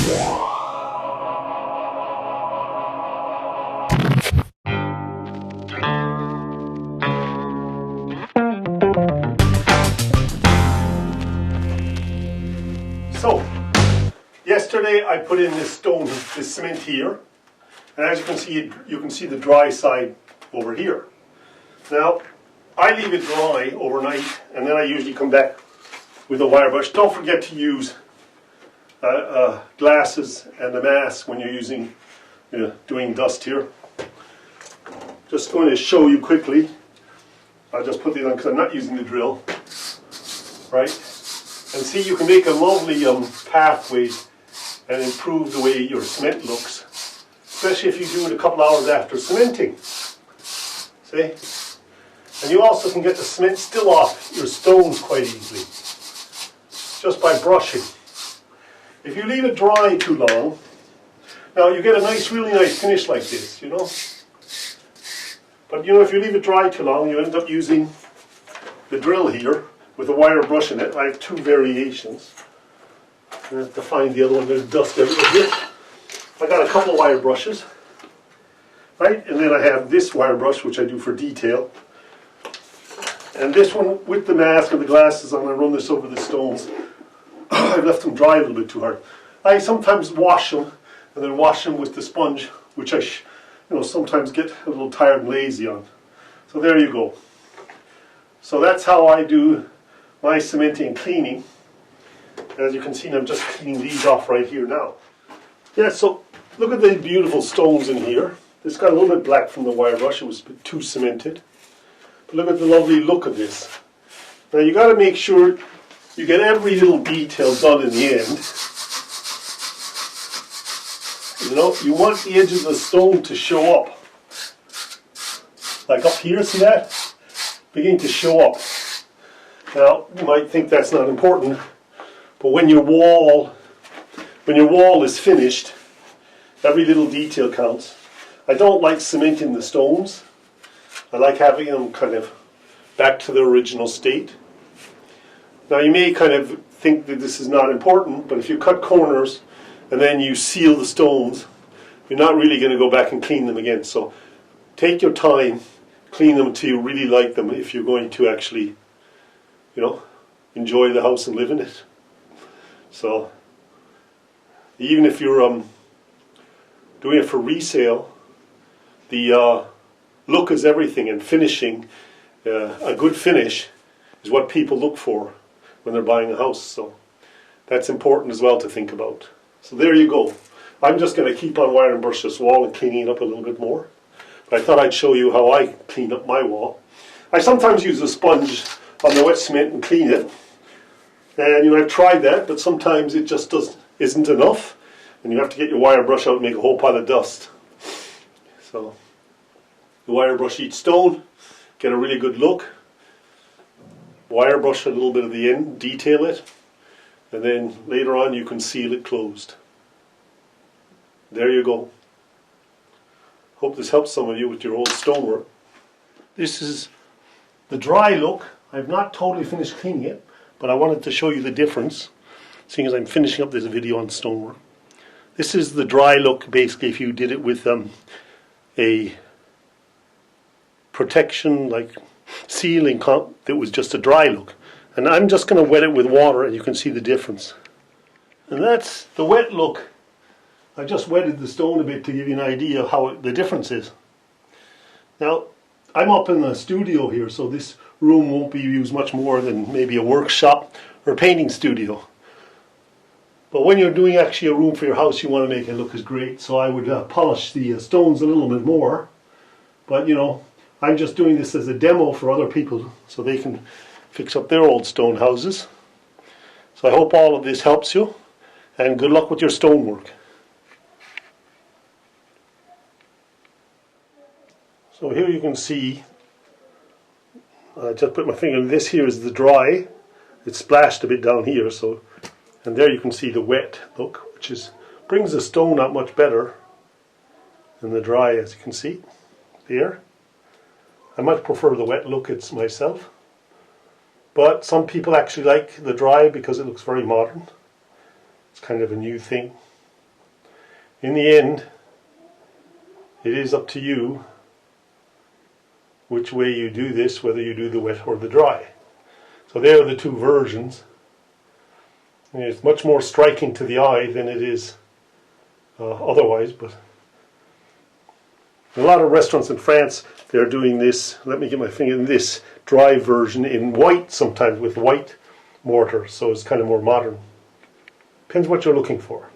So, yesterday I put in this stone, this cement here, and as you can see the dry side over here. Now, I leave it dry overnight, and then I usually come back with a wire brush. Don't forget to use glasses and a mask when you're doing dust here. Just going to show you quickly. I'll just put these on because I'm not using the drill, right? And see, you can make a lovely pathway and improve the way your cement looks, especially if you do it a couple hours after cementing. See? And you also can get the cement still off your stones quite easily, just by brushing. If you leave it dry too long, now you get a really nice finish like this, you know. But you know, if you leave it dry too long, you end up using the drill here with a wire brush in it. I have two variations. I have to find the other one. There's dust everywhere here. I got a couple of wire brushes, right? And then I have this wire brush, which I do for detail. And this one with the mask and the glasses on, I run this over the stones. I've left them dry a little bit too hard. I sometimes wash them and then wash them with the sponge, which I sometimes get a little tired and lazy on. So there you go. So that's how I do my cementing and cleaning. As you can see, I'm just cleaning these off right here now. Yeah, so look at the beautiful stones in here. This got a little bit black from the wire brush. It was a bit too cemented. But look at the lovely look of this. Now you got to make sure you get every little detail done in the end. You know, you want the edge of the stone to show up. Like up here, see that? Beginning to show up. Now, you might think that's not important, but when your wall is finished, every little detail counts. I don't like cementing the stones. I like having them kind of back to their original state. Now you may kind of think that this is not important, but if you cut corners and then you seal the stones, you're not really going to go back and clean them again. So take your time, clean them until you really like them if you're going to actually, enjoy the house and live in it. So even if you're doing it for resale, the look is everything, and finishing, a good finish is what people look for when they're buying a house. So that's important as well to think about. So there you go. I'm just going to keep on wire and brush this wall and cleaning it up a little bit more. But I thought I'd show you how I clean up my wall. I sometimes use a sponge on the wet cement and clean it. And I've tried that, but sometimes it just isn't enough. And you have to get your wire brush out and make a whole pile of dust. So you wire brush each stone, get a really good look. Wire brush a little bit of the end, detail it. And then later on you can seal it closed. There you go. Hope this helps some of you with your old stonework. This is the dry look. I've not totally finished cleaning it, but I wanted to show you the difference, seeing as I'm finishing up this video on stonework. This is the dry look, basically, if you did it with a protection, like sealing that was just a dry look. And I'm just going to wet it with water, and you can see the difference. And that's the wet look. I just wetted the stone a bit to give you an idea of how the difference is. Now, I'm up in the studio here, so this room won't be used much more than maybe a workshop or a painting studio. But when you're doing actually a room for your house, you want to make it look as great. So I would polish the stones a little bit more. But I'm just doing this as a demo for other people so they can fix up their old stone houses. So I hope all of this helps you, and good luck with your stonework. So here you can see, I just put my finger in this. Here is the dry. It's splashed a bit down here, and there you can see the wet look, which brings the stone out much better than the dry, as you can see there. I much prefer the wet look myself, but some people actually like the dry because it looks very modern. It's kind of a new thing. in the end, it is up to you which way you do this, whether you do the wet or the dry. So there are the two versions. And it's much more striking to the eye than it is otherwise, but a lot of restaurants in France, they're doing this, let me get my finger in this, dry version in white sometimes, with white mortar, so it's kind of more modern. Depends what you're looking for.